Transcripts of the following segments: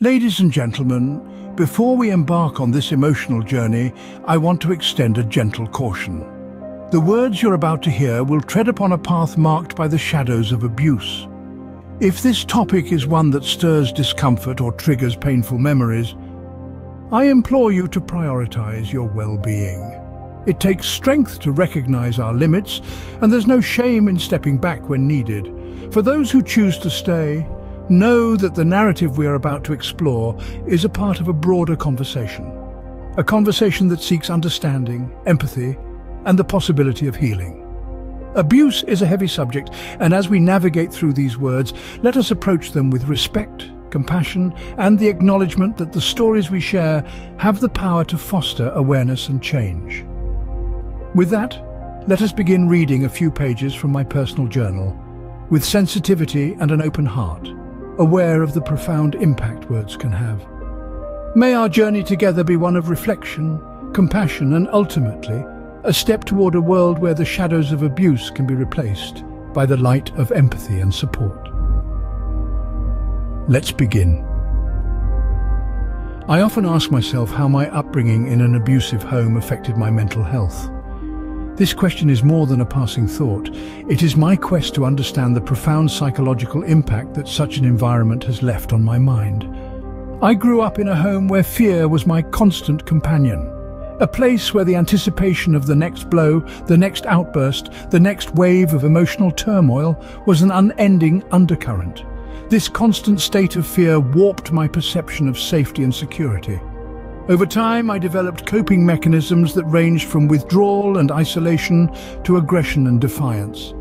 Ladies and gentlemen, before we embark on this emotional journey, I want to extend a gentle caution. The words you're about to hear will tread upon a path marked by the shadows of abuse. If this topic is one that stirs discomfort or triggers painful memories, I implore you to prioritize your well-being. It takes strength to recognize our limits, and there's no shame in stepping back when needed. For those who choose to stay, know that the narrative we are about to explore is a part of a broader conversation. A conversation that seeks understanding, empathy, and the possibility of healing. Abuse is a heavy subject, and as we navigate through these words, let us approach them with respect, compassion, and the acknowledgement that the stories we share have the power to foster awareness and change. With that, let us begin reading a few pages from my personal journal, with sensitivity and an open heart, aware of the profound impact words can have. May our journey together be one of reflection, compassion, and ultimately, a step toward a world where the shadows of abuse can be replaced by the light of empathy and support. Let's begin. I often ask myself how my upbringing in an abusive home affected my mental health. This question is more than a passing thought. It is my quest to understand the profound psychological impact that such an environment has left on my mind. I grew up in a home where fear was my constant companion. A place where the anticipation of the next blow, the next outburst, the next wave of emotional turmoil was an unending undercurrent. This constant state of fear warped my perception of safety and security. Over time, I developed coping mechanisms that ranged from withdrawal and isolation to aggression and defiance.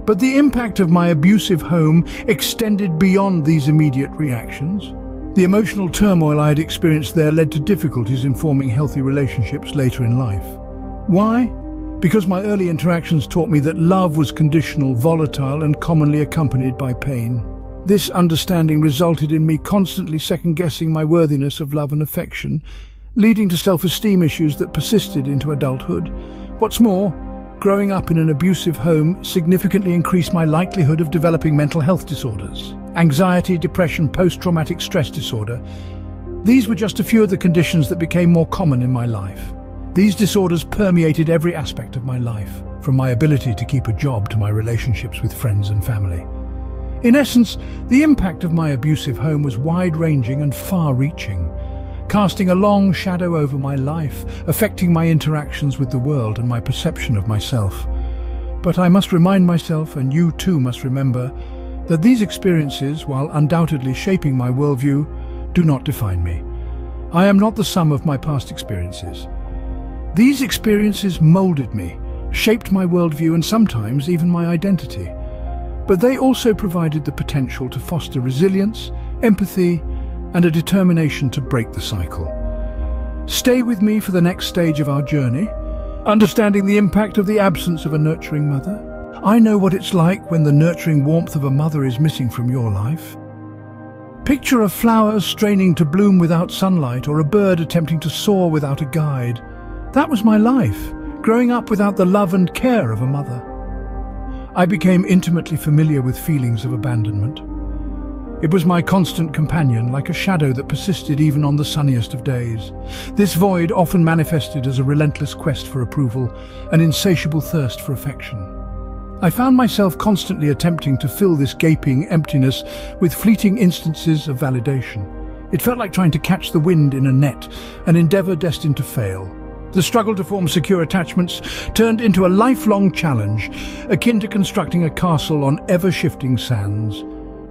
But the impact of my abusive home extended beyond these immediate reactions. The emotional turmoil I had experienced there led to difficulties in forming healthy relationships later in life. Why? Because my early interactions taught me that love was conditional, volatile, and commonly accompanied by pain. This understanding resulted in me constantly second-guessing my worthiness of love and affection, leading to self-esteem issues that persisted into adulthood. What's more, growing up in an abusive home significantly increased my likelihood of developing mental health disorders. Anxiety, depression, post-traumatic stress disorder. These were just a few of the conditions that became more common in my life. These disorders permeated every aspect of my life, from my ability to keep a job to my relationships with friends and family. In essence, the impact of my abusive home was wide-ranging and far-reaching, casting a long shadow over my life, affecting my interactions with the world and my perception of myself. But I must remind myself, and you too must remember, that these experiences, while undoubtedly shaping my worldview, do not define me. I am not the sum of my past experiences. These experiences molded me, shaped my worldview and sometimes even my identity. But they also provided the potential to foster resilience, empathy, and a determination to break the cycle. Stay with me for the next stage of our journey, understanding the impact of the absence of a nurturing mother. I know what it's like when the nurturing warmth of a mother is missing from your life. Picture a flower straining to bloom without sunlight, or a bird attempting to soar without a guide. That was my life, growing up without the love and care of a mother. I became intimately familiar with feelings of abandonment. It was my constant companion, like a shadow that persisted even on the sunniest of days. This void often manifested as a relentless quest for approval, an insatiable thirst for affection. I found myself constantly attempting to fill this gaping emptiness with fleeting instances of validation. It felt like trying to catch the wind in a net, an endeavor destined to fail. The struggle to form secure attachments turned into a lifelong challenge, akin to constructing a castle on ever-shifting sands.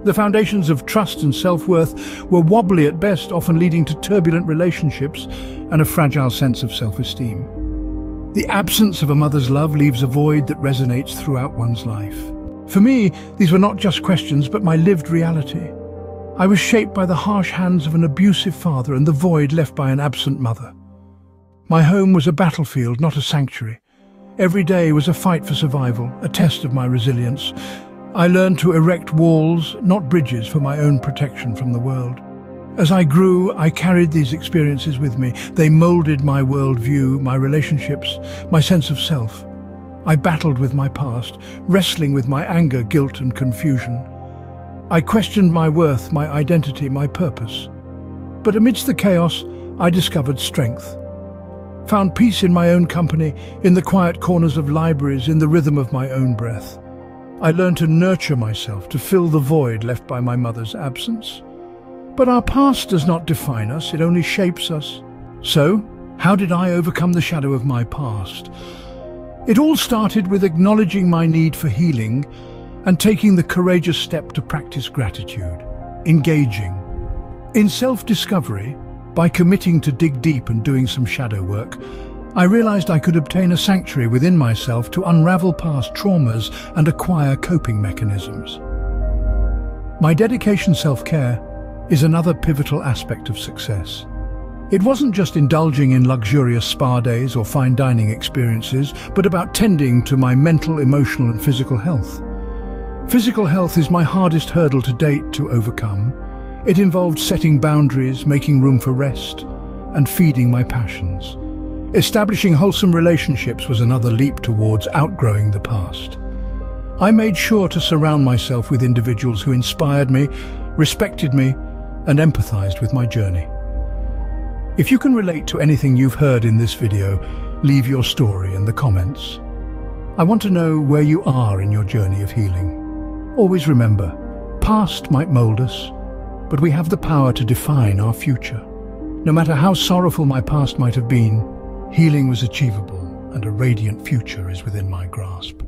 The foundations of trust and self-worth were wobbly at best, often leading to turbulent relationships and a fragile sense of self-esteem. The absence of a mother's love leaves a void that resonates throughout one's life. For me, these were not just questions, but my lived reality. I was shaped by the harsh hands of an abusive father and the void left by an absent mother. My home was a battlefield, not a sanctuary. Every day was a fight for survival, a test of my resilience. I learned to erect walls, not bridges, for my own protection from the world. As I grew, I carried these experiences with me. They molded my worldview, my relationships, my sense of self. I battled with my past, wrestling with my anger, guilt, and confusion. I questioned my worth, my identity, my purpose. But amidst the chaos, I discovered strength. Found peace in my own company, in the quiet corners of libraries, in the rhythm of my own breath. I learned to nurture myself, to fill the void left by my mother's absence. But our past does not define us, it only shapes us. So, how did I overcome the shadow of my past? It all started with acknowledging my need for healing and taking the courageous step to practice gratitude, engaging in self-discovery. By committing to dig deep and doing some shadow work, I realized I could obtain a sanctuary within myself to unravel past traumas and acquire coping mechanisms. My dedication to self-care is another pivotal aspect of success. It wasn't just indulging in luxurious spa days or fine dining experiences, but about tending to my mental, emotional and physical health. Physical health is my hardest hurdle to date to overcome. It involved setting boundaries, making room for rest, and feeding my passions. Establishing wholesome relationships was another leap towards outgrowing the past. I made sure to surround myself with individuals who inspired me, respected me, and empathized with my journey. If you can relate to anything you've heard in this video, leave your story in the comments. I want to know where you are in your journey of healing. Always remember, past might mold us, but we have the power to define our future. No matter how sorrowful my past might have been, healing was achievable and a radiant future is within my grasp.